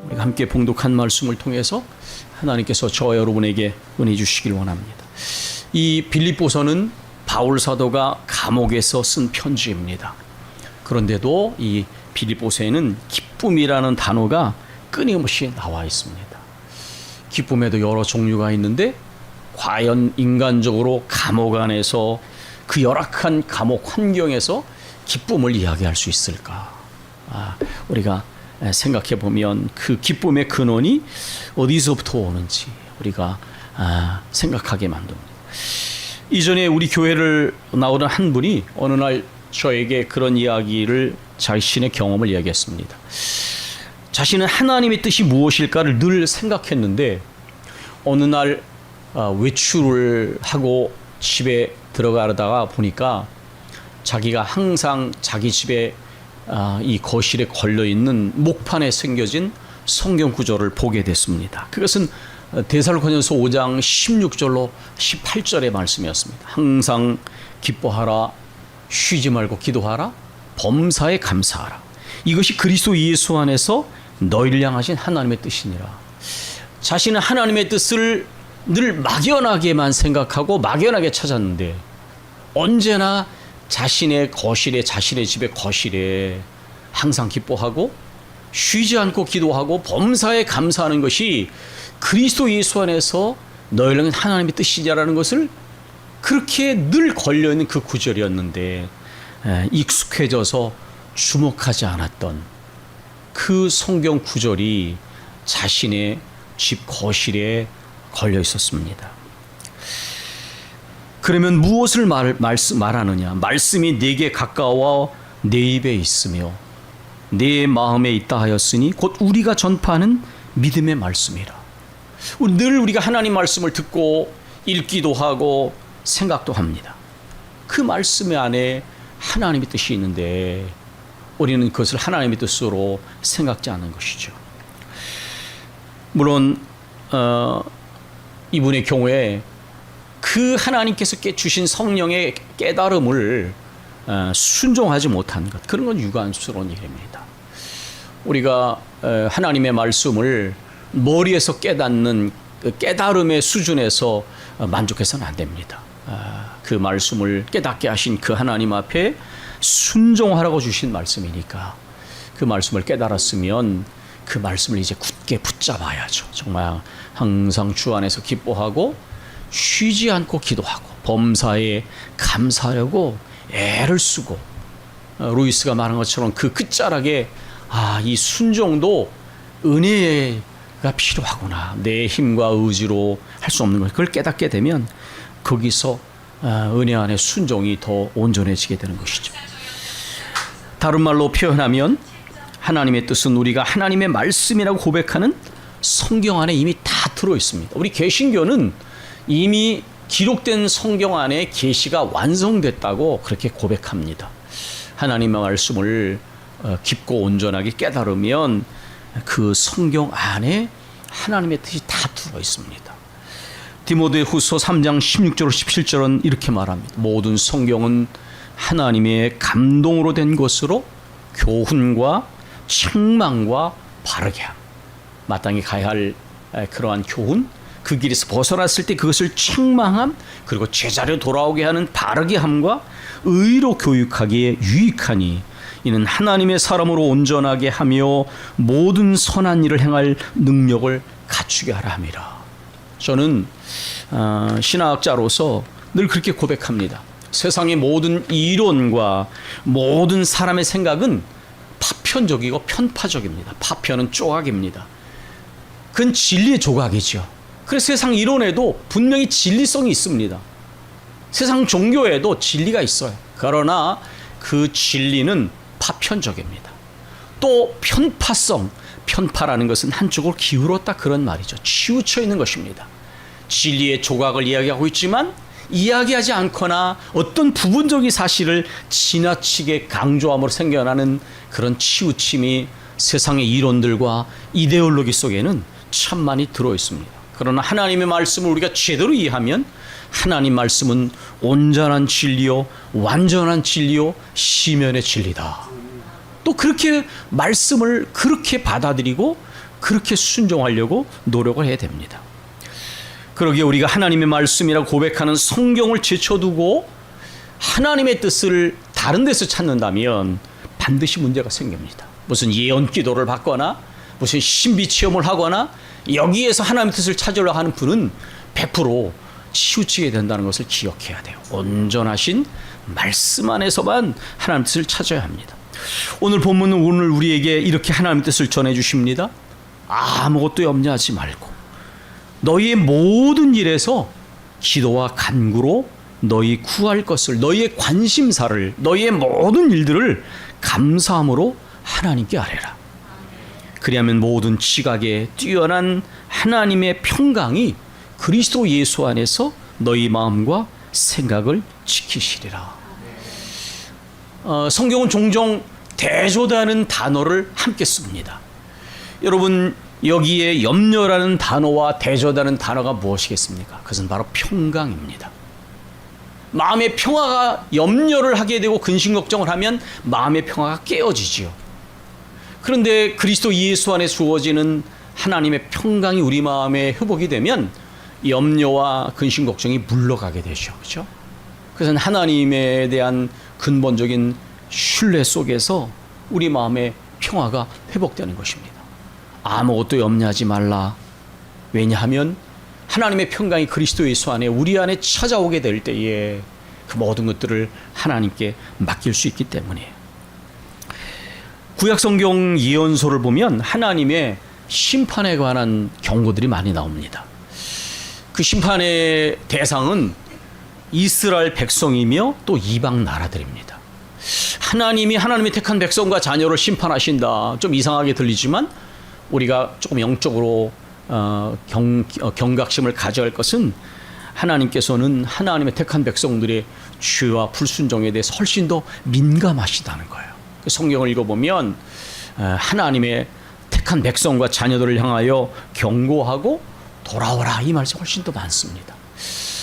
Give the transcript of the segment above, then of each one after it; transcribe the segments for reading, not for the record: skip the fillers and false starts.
우리가 함께 봉독한 말씀을 통해서 하나님께서 저와 여러분에게 은혜 주시길 원합니다. 이 빌립보서는 바울 사도가 감옥에서 쓴 편지입니다. 그런데도 이 빌립보서에는 기쁨이라는 단어가 끊임없이 나와 있습니다. 기쁨에도 여러 종류가 있는데 과연 인간적으로 감옥 안에서 그 열악한 감옥 환경에서 기쁨을 이야기할 수 있을까? 우리가 생각해 보면 그 기쁨의 근원이 어디서부터 오는지 우리가 생각하게 만듭니다. 이전에 우리 교회를 나오던 한 분이 어느 날 저에게 그런 이야기를 자신의 경험을 이야기했습니다. 자신은 하나님의 뜻이 무엇일까를 늘 생각했는데 어느 날 외출을 하고 집에 들어가다가 보니까 자기가 항상 자기 집에 이 거실에 걸려있는 목판에 새겨진 성경 구절을 보게 됐습니다. 그것은 데살로니가서 5장 16절로 18절의 말씀이었습니다. 항상 기뻐하라, 쉬지 말고 기도하라, 범사에 감사하라. 이것이 그리스도 예수 안에서 너희를 향하신 하나님의 뜻이니라. 자신은 하나님의 뜻을 늘 막연하게만 생각하고 막연하게 찾았는데 언제나 자신의 거실에, 자신의 집의 거실에 항상 기뻐하고 쉬지 않고 기도하고 범사에 감사하는 것이 그리스도 예수 안에서 너희를 향한 하나님의 뜻이냐라는 것을 그렇게 늘 걸려있는 그 구절이었는데 익숙해져서 주목하지 않았던 그 성경 구절이 자신의 집 거실에 걸려 있었습니다. 그러면 무엇을 말하느냐? 말씀이 내게 가까워 내 입에 있으며 내 마음에 있다 하였으니 곧 우리가 전파하는 믿음의 말씀이라. 늘 우리가 하나님 말씀을 듣고 읽기도 하고 생각도 합니다. 그 말씀 안에 하나님의 뜻이 있는데 우리는 그것을 하나님의 뜻으로 생각지 않는 것이죠. 물론 이분의 경우에 그 하나님께서 주신 성령의 깨달음을 순종하지 못한 것, 그런 건 유감스러운 일입니다. 우리가 하나님의 말씀을 머리에서 깨닫는 그 깨달음의 수준에서 만족해서는 안 됩니다. 그 말씀을 깨닫게 하신 그 하나님 앞에 순종하라고 주신 말씀이니까 그 말씀을 깨달았으면 그 말씀을 이제 굳게 붙잡아야죠. 정말 항상 주 안에서 기뻐하고 쉬지 않고 기도하고 범사에 감사하려고 애를 쓰고 루이스가 말한 것처럼 그 끝자락에 이 순종도 은혜가 필요하구나. 내 힘과 의지로 할 수 없는 걸 그걸 깨닫게 되면 거기서 은혜 안에 순종이 더 온전해지게 되는 것이죠. 다른 말로 표현하면 하나님의 뜻은 우리가 하나님의 말씀이라고 고백하는 성경 안에 이미 다 들어있습니다. 우리 개신교는 이미 기록된 성경 안에 계시가 완성됐다고 그렇게 고백합니다. 하나님의 말씀을 깊고 온전하게 깨달으면 그 성경 안에 하나님의 뜻이 다 들어있습니다. 디모데후서 3장 16절 17절은 이렇게 말합니다. 모든 성경은 하나님의 감동으로 된 것으로 교훈과 책망과 바르게 함. 마땅히 가야 할 그러한 교훈, 그 길에서 벗어났을 때 그것을 책망함, 그리고 제자리로 돌아오게 하는 바르게 함과 의로 교육하기에 유익하니 이는 하나님의 사람으로 온전하게 하며 모든 선한 일을 행할 능력을 갖추게 하라 함이라. 저는 신학자로서 늘 그렇게 고백합니다. 세상의 모든 이론과 모든 사람의 생각은 파편적이고 편파적입니다. 파편은 조각입니다. 그건 진리의 조각이죠. 그래서 세상 이론에도 분명히 진리성이 있습니다. 세상 종교에도 진리가 있어요. 그러나 그 진리는 파편적입니다. 또 편파성, 편파라는 것은 한쪽으로 기울었다 그런 말이죠. 치우쳐 있는 것입니다. 진리의 조각을 이야기하고 있지만 이야기하지 않거나 어떤 부분적인 사실을 지나치게 강조함으로 생겨나는 그런 치우침이 세상의 이론들과 이데올로기 속에는 참 많이 들어있습니다. 그러나 하나님의 말씀을 우리가 제대로 이해하면 하나님 말씀은 온전한 진리요 완전한 진리요 시면의 진리다. 또 그렇게 말씀을 그렇게 받아들이고 그렇게 순종하려고 노력을 해야 됩니다. 그러기에 우리가 하나님의 말씀이라고 고백하는 성경을 제쳐두고 하나님의 뜻을 다른 데서 찾는다면 반드시 문제가 생깁니다. 무슨 예언 기도를 받거나 무슨 신비 체험을 하거나 여기에서 하나님의 뜻을 찾으려고 하는 분은 100% 치우치게 된다는 것을 기억해야 돼요. 온전하신 말씀 안에서만 하나님의 뜻을 찾아야 합니다. 오늘 본문은 오늘 우리에게 이렇게 하나님의 뜻을 전해주십니다. 아무것도 염려하지 말고 너희의 모든 일에서 기도와 간구로 너희 구할 것을, 너희의 관심사를, 너희의 모든 일들을 감사함으로 하나님께 아뢰라. 그리하면 모든 지각에 뛰어난 하나님의 평강이 그리스도 예수 안에서 너희 마음과 생각을 지키시리라. 성경은 종종 대조다는 단어를 함께 씁니다. 여러분, 여기에 염려라는 단어와 대조다는 단어가 무엇이겠습니까? 그것은 바로 평강입니다. 마음의 평화가 염려를 하게 되고 근심 걱정을 하면 마음의 평화가 깨어지지요. 그런데 그리스도 예수 안에 주어지는 하나님의 평강이 우리 마음에 회복이 되면 염려와 근심 걱정이 물러가게 되죠. 그렇죠? 그래서 하나님에 대한 근본적인 신뢰 속에서 우리 마음의 평화가 회복되는 것입니다. 아무것도 염려하지 말라. 왜냐하면 하나님의 평강이 그리스도 예수 안에 우리 안에 찾아오게 될 때에 그 모든 것들을 하나님께 맡길 수 있기 때문이에요. 구약성경 예언서를 보면 하나님의 심판에 관한 경고들이 많이 나옵니다. 그 심판의 대상은 이스라엘 백성이며 또 이방 나라들입니다. 하나님이 택한 백성과 자녀를 심판하신다. 좀 이상하게 들리지만 우리가 조금 영적으로 경각심을 가져야 할 것은 하나님께서는 하나님의 택한 백성들의 죄와 불순종에 대해서 훨씬 더 민감하시다는 거예요. 성경을 읽어보면 하나님의 택한 백성과 자녀들을 향하여 경고하고 돌아오라, 이 말씀이 훨씬 더 많습니다.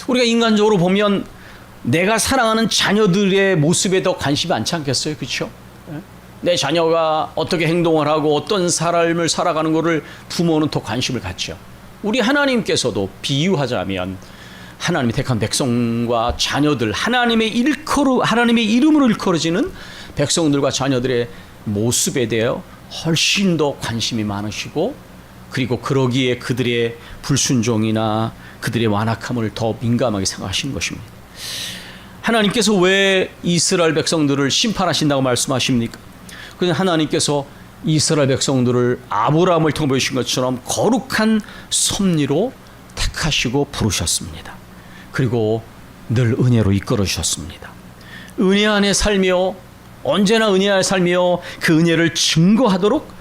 우리가 인간적으로 보면 내가 사랑하는 자녀들의 모습에 더 관심이 많지 않겠어요? 그렇죠? 내 자녀가 어떻게 행동을 하고 어떤 삶을 살아가는 것을 부모는 더 관심을 갖죠. 우리 하나님께서도 비유하자면 하나님이 택한 백성과 자녀들, 하나님의 이름으로 일컬어지는 백성들과 자녀들의 모습에 대해 훨씬 더 관심이 많으시고, 그리고 그러기에 그들의 불순종이나 그들의 완악함을 더 민감하게 생각하시는 것입니다. 하나님께서 왜 이스라엘 백성들을 심판하신다고 말씀하십니까? 그냥 하나님께서 이스라엘 백성들을 아브라함을 통해 보여주신 것처럼 거룩한 섭리로 택하시고 부르셨습니다. 그리고 늘 은혜로 이끌어 주셨습니다. 은혜 안에 살며, 언제나 은혜 안에 살며 그 은혜를 증거하도록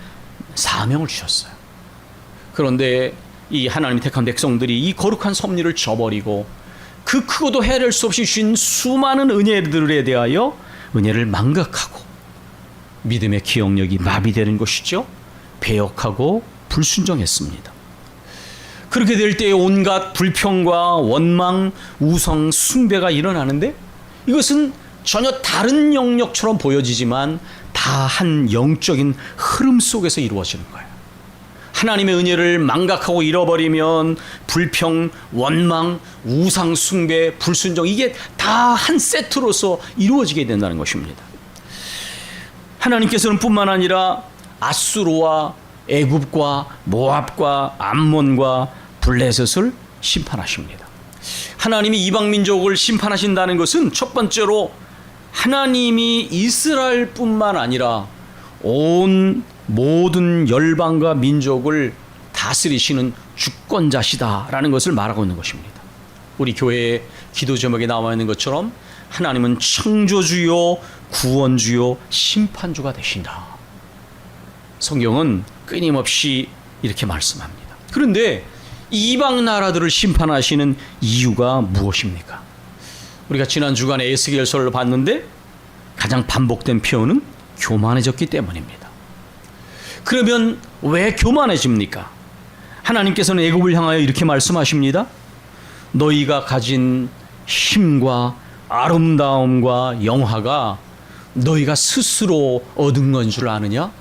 사명을 주셨어요. 그런데 이 하나님이 택한 백성들이 이 거룩한 섭리를 저버리고 그 크고도 헤아릴 수 없이 주신 수많은 은혜들에 대하여 은혜를 망각하고 믿음의 기억력이 마비되는 것이죠. 배역하고 불순종했습니다. 그렇게 될 때에 온갖 불평과 원망, 우상, 숭배가 일어나는데 이것은 전혀 다른 영역처럼 보여지지만 다 한 영적인 흐름 속에서 이루어지는 거예요. 하나님의 은혜를 망각하고 잃어버리면 불평, 원망, 우상, 숭배, 불순종, 이게 다 한 세트로서 이루어지게 된다는 것입니다. 하나님께서는 뿐만 아니라 아수르와 애굽과 모압과 암몬과 블레셋을 심판하십니다. 하나님이 이방 민족을 심판하신다는 것은 첫 번째로 하나님이 이스라엘뿐만 아니라 온 모든 열방과 민족을 다스리시는 주권자시다라는 것을 말하고 있는 것입니다. 우리 교회의 기도 제목에 나와 있는 것처럼 하나님은 창조주요, 구원주요, 심판주가 되신다. 성경은 끊임없이 이렇게 말씀합니다. 그런데 이방 나라들을 심판하시는 이유가 무엇입니까? 우리가 지난 주간에 에스겔서를 봤는데 가장 반복된 표현은 교만해졌기 때문입니다. 그러면 왜 교만해집니까? 하나님께서는 애굽을 향하여 이렇게 말씀하십니다. 너희가 가진 힘과 아름다움과 영화가 너희가 스스로 얻은 건 줄 아느냐?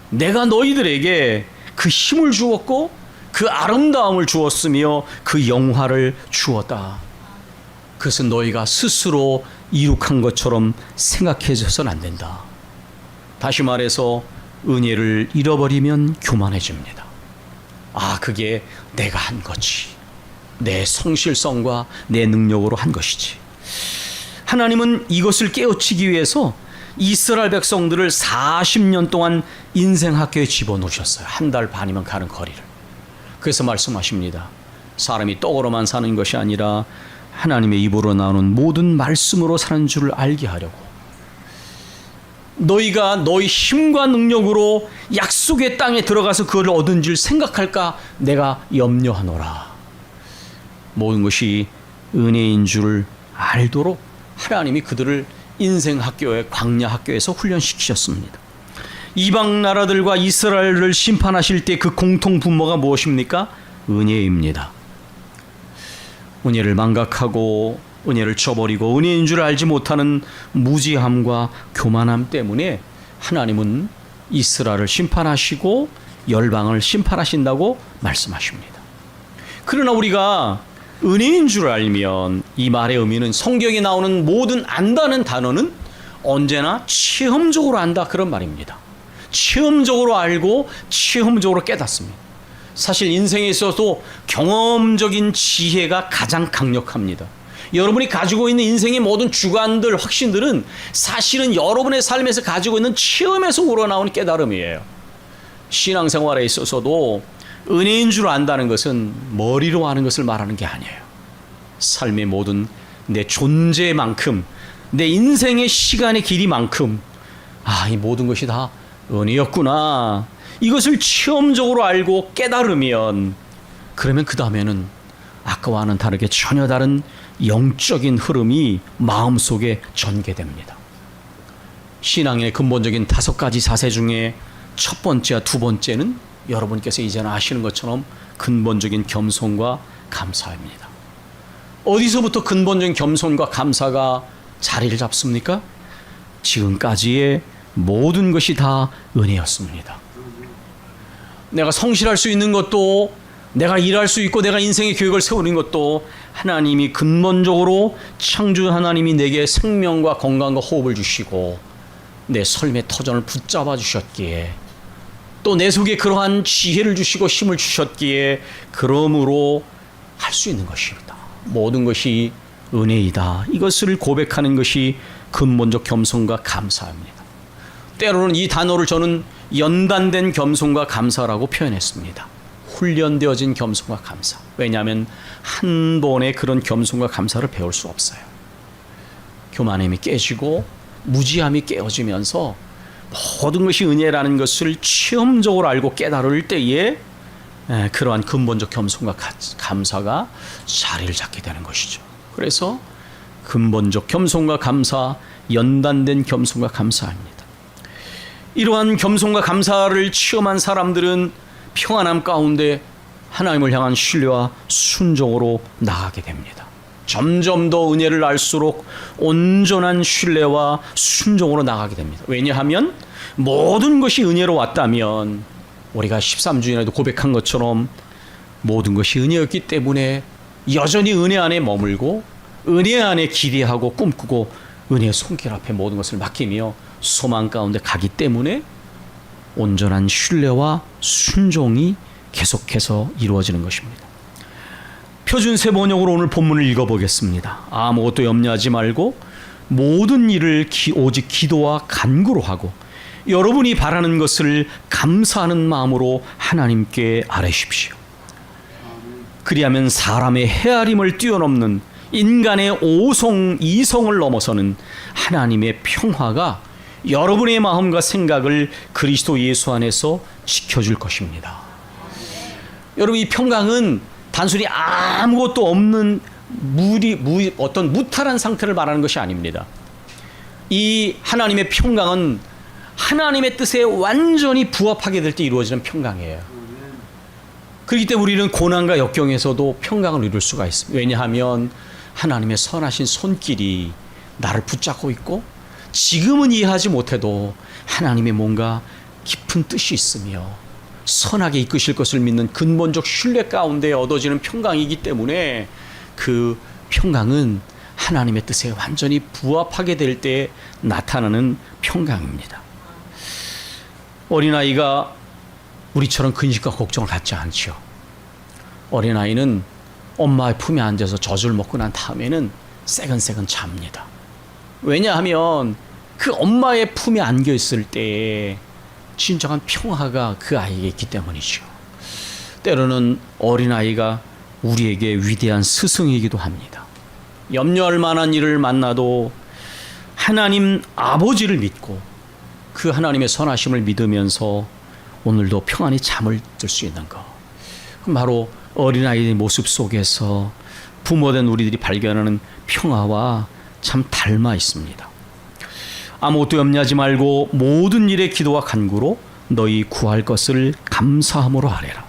내가 너희들에게 그 힘을 주었고 그 아름다움을 주었으며 그 영화를 주었다. 그것은 너희가 스스로 이룩한 것처럼 생각해서는 안 된다. 다시 말해서 은혜를 잃어버리면 교만해집니다. 아, 그게 내가 한 거지. 내 성실성과 내 능력으로 한 것이지. 하나님은 이것을 깨우치기 위해서 이스라엘 백성들을 40년 동안 인생학교에 집어넣으셨어요. 한 달 반이면 가는 거리를. 그래서 말씀하십니다. 사람이 떡으로만 사는 것이 아니라 하나님의 입으로 나오는 모든 말씀으로 사는 줄을 알게 하려고. 너희가 너희 힘과 능력으로 약속의 땅에 들어가서 그걸 얻은 줄 생각할까 내가 염려하노라. 모든 것이 은혜인 줄 알도록 하나님이 그들을 인생 학교에, 광야 학교에서 훈련시키셨습니다. 이방 나라들과 이스라엘을 심판하실 때 그 공통 분모가 무엇입니까? 은혜입니다. 은혜를 망각하고 은혜를 저버리고 은혜인 줄 알지 못하는 무지함과 교만함 때문에 하나님은 이스라엘을 심판하시고 열방을 심판하신다고 말씀하십니다. 그러나 우리가 은혜인 줄 알면, 이 말의 의미는 성경에 나오는 모든 안다는 단어는 언제나 체험적으로 안다, 그런 말입니다. 체험적으로 알고 체험적으로 깨닫습니다. 사실 인생에 있어서도 경험적인 지혜가 가장 강력합니다. 여러분이 가지고 있는 인생의 모든 주관들, 확신들은 사실은 여러분의 삶에서 가지고 있는 체험에서 우러나오는 깨달음이에요. 신앙생활에 있어서도 은혜인 줄 안다는 것은 머리로 아는 것을 말하는 게 아니에요. 삶의 모든 내 존재만큼, 내 인생의 시간의 길이만큼, 아, 이 모든 것이 다 은혜였구나, 이것을 체험적으로 알고 깨달으면, 그러면 그 다음에는 아까와는 다르게 전혀 다른 영적인 흐름이 마음속에 전개됩니다. 신앙의 근본적인 5가지 자세 중에 첫 번째와 두 번째는 여러분께서 이제는 아시는 것처럼 근본적인 겸손과 감사입니다. 어디서부터 근본적인 겸손과 감사가 자리를 잡습니까? 지금까지의 모든 것이 다 은혜였습니다. 내가 성실할 수 있는 것도, 내가 일할 수 있고, 내가 인생의 계획을 세우는 것도 하나님이 근본적으로 창조 하나님이 내게 생명과 건강과 호흡을 주시고 내 삶의 터전을 붙잡아 주셨기에, 또 내 속에 그러한 지혜를 주시고 힘을 주셨기에 그러므로 할 수 있는 것입니다. 모든 것이 은혜이다, 이것을 고백하는 것이 근본적 겸손과 감사입니다. 때로는 이 단어를 저는 연단된 겸손과 감사라고 표현했습니다. 훈련되어진 겸손과 감사. 왜냐하면 한 번에 그런 겸손과 감사를 배울 수 없어요. 교만함이 깨지고 무지함이 깨어지면서 모든 것이 은혜라는 것을 체험적으로 알고 깨달을 때에 그러한 근본적 겸손과 감사가 자리를 잡게 되는 것이죠. 그래서 근본적 겸손과 감사, 연단된 겸손과 감사입니다. 이러한 겸손과 감사를 체험한 사람들은 평안함 가운데 하나님을 향한 신뢰와 순종으로 나아가게 됩니다. 점점 더 은혜를 알수록 온전한 신뢰와 순종으로 나가게 됩니다. 왜냐하면 모든 것이 은혜로 왔다면, 우리가 13주년에도 고백한 것처럼 모든 것이 은혜였기 때문에 여전히 은혜 안에 머물고 은혜 안에 기대하고 꿈꾸고 은혜의 손길 앞에 모든 것을 맡기며 소망 가운데 가기 때문에 온전한 신뢰와 순종이 계속해서 이루어지는 것입니다. 표준세 번역으로 오늘 본문을 읽어보겠습니다. 아무것도 염려하지 말고 모든 일을 오직 기도와 간구로 하고 여러분이 바라는 것을 감사하는 마음으로 하나님께 아뢰십시오. 그리하면 사람의 헤아림을 뛰어넘는 인간의 이성을 넘어서는 하나님의 평화가 여러분의 마음과 생각을 그리스도 예수 안에서 지켜줄 것입니다. 여러분, 이 평강은 단순히 아무것도 없는 어떤 무탈한 상태를 말하는 것이 아닙니다. 이 하나님의 평강은 하나님의 뜻에 완전히 부합하게 될 때 이루어지는 평강이에요. 그렇기 때문에 우리는 고난과 역경에서도 평강을 이룰 수가 있습니다. 왜냐하면 하나님의 선하신 손길이 나를 붙잡고 있고 지금은 이해하지 못해도 하나님의 뭔가 깊은 뜻이 있으며 선하게 이끄실 것을 믿는 근본적 신뢰 가운데 얻어지는 평강이기 때문에 그 평강은 하나님의 뜻에 완전히 부합하게 될 때 나타나는 평강입니다. 어린아이가 우리처럼 근심과 걱정을 갖지 않죠. 어린아이는 엄마의 품에 앉아서 젖을 먹고 난 다음에는 새근새근 잡니다. 왜냐하면 그 엄마의 품에 안겨 있을 때에 진정한 평화가 그 아이에게 있기 때문이죠. 때로는 어린아이가 우리에게 위대한 스승이기도 합니다. 염려할 만한 일을 만나도 하나님 아버지를 믿고 그 하나님의 선하심을 믿으면서 오늘도 평안히 잠을 들 수 있는 것. 바로 어린아이의 모습 속에서 부모된 우리들이 발견하는 평화와 참 닮아 있습니다. 아무것도 염려하지 말고 모든 일에 기도와 간구로 너희 구할 것을 감사함으로 하래라.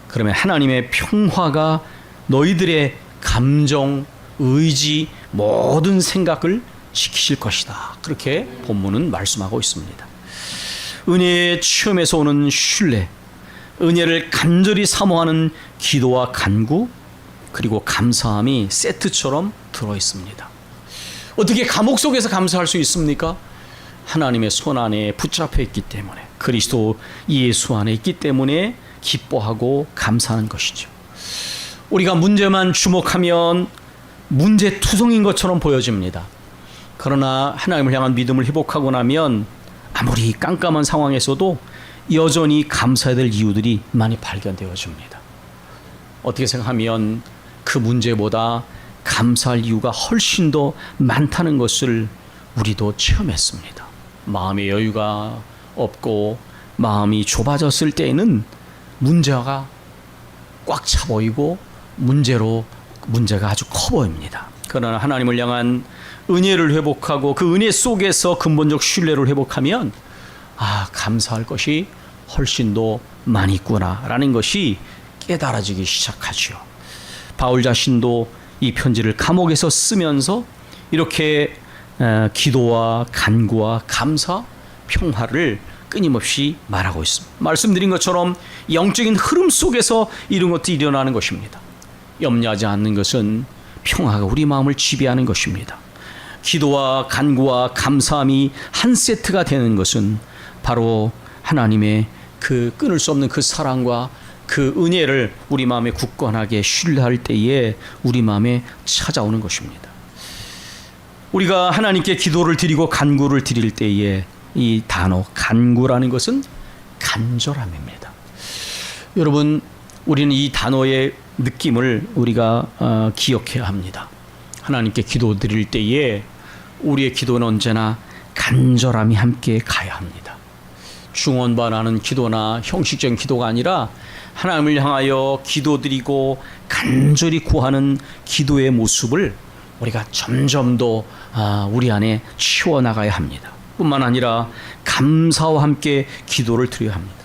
그러면 하나님의 평화가 너희들의 감정, 의지, 모든 생각을 지키실 것이다. 그렇게 본문은 말씀하고 있습니다. 은혜의 체험에서 오는 신뢰, 은혜를 간절히 사모하는 기도와 간구, 그리고 감사함이 세트처럼 들어있습니다. 어떻게 감옥 속에서 감사할 수 있습니까? 하나님의 손 안에 붙잡혀 있기 때문에, 그리스도 예수 안에 있기 때문에 기뻐하고 감사하는 것이죠. 우리가 문제만 주목하면 문제투성인 것처럼 보여집니다. 그러나 하나님을 향한 믿음을 회복하고 나면 아무리 깜깜한 상황에서도 여전히 감사해야 될 이유들이 많이 발견되어집니다. 어떻게 생각하면 그 문제보다 감사할 이유가 훨씬 더 많다는 것을 우리도 체험했습니다. 마음의 여유가 없고 마음이 좁아졌을 때에는 문제가 꽉 차 보이고 문제가 아주 커 보입니다. 그러나 하나님을 향한 은혜를 회복하고 그 은혜 속에서 근본적 신뢰를 회복하면 감사할 것이 훨씬 더 많이 있구나라는 것이 깨달아지기 시작하죠. 바울 자신도 이 편지를 감옥에서 쓰면서 이렇게 기도와 간구와 감사, 평화를 끊임없이 말하고 있습니다. 말씀드린 것처럼 영적인 흐름 속에서 이런 것들이 일어나는 것입니다. 염려하지 않는 것은 평화가 우리 마음을 지배하는 것입니다. 기도와 간구와 감사함이 한 세트가 되는 것은 바로 하나님의 그 끊을 수 없는 그 사랑과 그 은혜를 우리 마음에 굳건하게 신뢰할 때에 우리 마음에 찾아오는 것입니다. 우리가 하나님께 기도를 드리고 간구를 드릴 때에 이 단어 간구라는 것은 간절함입니다. 여러분, 우리는 이 단어의 느낌을 우리가 기억해야 합니다. 하나님께 기도 드릴 때에 우리의 기도는 언제나 간절함이 함께 가야 합니다. 중언반하는 기도나 형식적인 기도가 아니라 하나님을 향하여 기도드리고 간절히 구하는 기도의 모습을 우리가 점점 더 우리 안에 치워나가야 합니다. 뿐만 아니라 감사와 함께 기도를 드려야 합니다.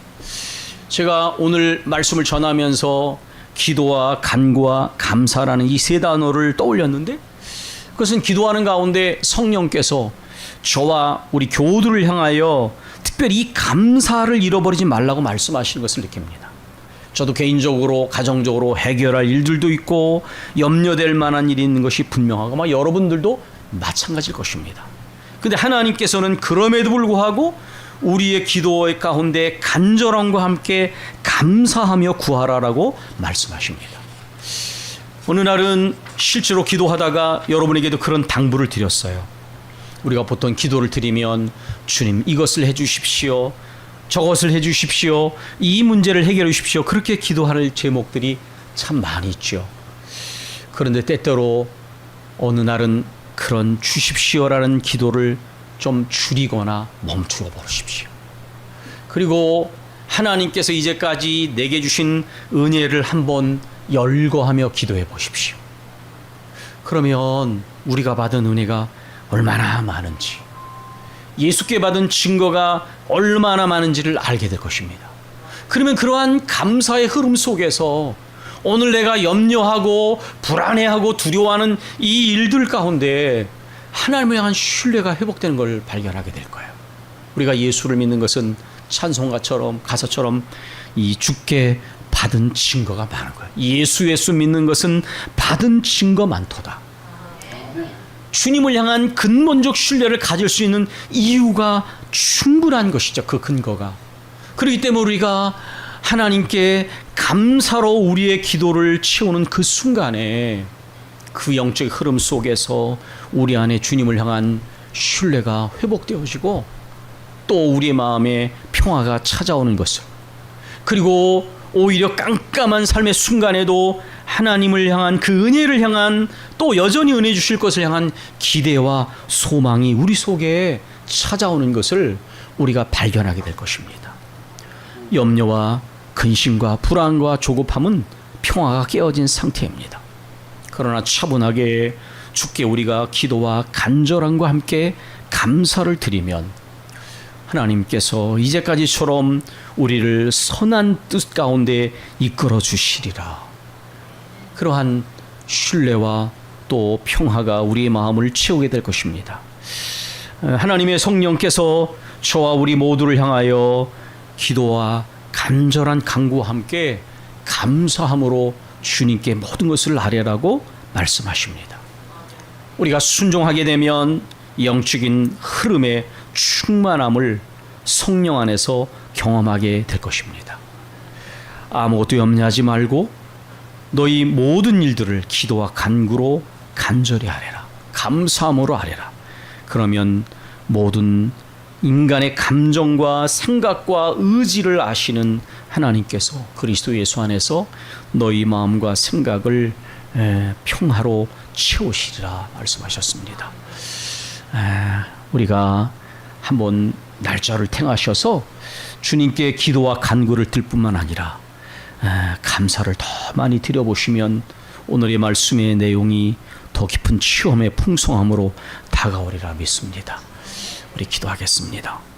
제가 오늘 말씀을 전하면서 기도와 간구와 감사라는 이 세 단어를 떠올렸는데, 그것은 기도하는 가운데 성령께서 저와 우리 교우들을 향하여 특별히 이 감사를 잃어버리지 말라고 말씀하시는 것을 느낍니다. 저도 개인적으로 가정적으로 해결할 일들도 있고 염려될 만한 일이 있는 것이 분명하고 여러분들도 마찬가지일 것입니다. 그런데 하나님께서는 그럼에도 불구하고 우리의 기도의 가운데 간절함과 함께 감사하며 구하라라고 말씀하십니다. 어느 날은 실제로 기도하다가 여러분에게도 그런 당부를 드렸어요. 우리가 보통 기도를 드리면 주님 이것을 해주십시오, 저것을 해주십시오, 이 문제를 해결해 주십시오, 그렇게 기도할 제목들이 참 많이 있죠. 그런데 때때로 어느 날은 그런 주십시오라는 기도를 좀 줄이거나 멈추어 보십시오. 그리고 하나님께서 이제까지 내게 주신 은혜를 한번 열거하며 기도해 보십시오. 그러면 우리가 받은 은혜가 얼마나 많은지, 예수께 받은 증거가 얼마나 많은지를 알게 될 것입니다. 그러면 그러한 감사의 흐름 속에서 오늘 내가 염려하고 불안해하고 두려워하는 이 일들 가운데 하나님을 향한 신뢰가 회복되는 걸 발견하게 될 거예요. 우리가 예수를 믿는 것은 찬송가처럼 가사처럼 이 주께 받은 증거가 많은 거예요. 예수 믿는 것은 받은 증거 많도다. 주님을 향한 근본적 신뢰를 가질 수 있는 이유가 충분한 것이죠. 그 근거가. 그렇기 때문에 우리가 하나님께 감사로 우리의 기도를 채우는 그 순간에 그 영적 흐름 속에서 우리 안에 주님을 향한 신뢰가 회복되어지고 또 우리의 마음에 평화가 찾아오는 것을, 그리고 오히려 깜깜한 삶의 순간에도 하나님을 향한 그 은혜를 향한, 또 여전히 은혜 주실 것을 향한 기대와 소망이 우리 속에 찾아오는 것을 우리가 발견하게 될 것입니다. 염려와 근심과 불안과 조급함은 평화가 깨어진 상태입니다. 그러나 차분하게 주께 우리가 기도와 간절함과 함께 감사를 드리면 하나님께서 이제까지처럼 우리를 선한 뜻 가운데 이끌어 주시리라. 그러한 신뢰와 또 평화가 우리의 마음을 채우게 될 것입니다. 하나님의 성령께서 저와 우리 모두를 향하여 기도와 간절한 간구와 함께 감사함으로 주님께 모든 것을 아뢰라고 말씀하십니다. 우리가 순종하게 되면 영적인 흐름의 충만함을 성령 안에서 경험하게 될 것입니다. 아무것도 염려하지 말고 너희 모든 일들을 기도와 간구로 간절히 아뢰라. 감사함으로 아뢰라. 그러면 모든 인간의 감정과 생각과 의지를 아시는 하나님께서 그리스도 예수 안에서 너희 마음과 생각을 평화로 채우시리라 말씀하셨습니다. 우리가 한번 날짜를 택하셔서 주님께 기도와 간구를 들 뿐만 아니라 감사를 더 많이 드려보시면 오늘의 말씀의 내용이 더 깊은 체험의 풍성함으로 다가오리라 믿습니다. 우리 기도하겠습니다.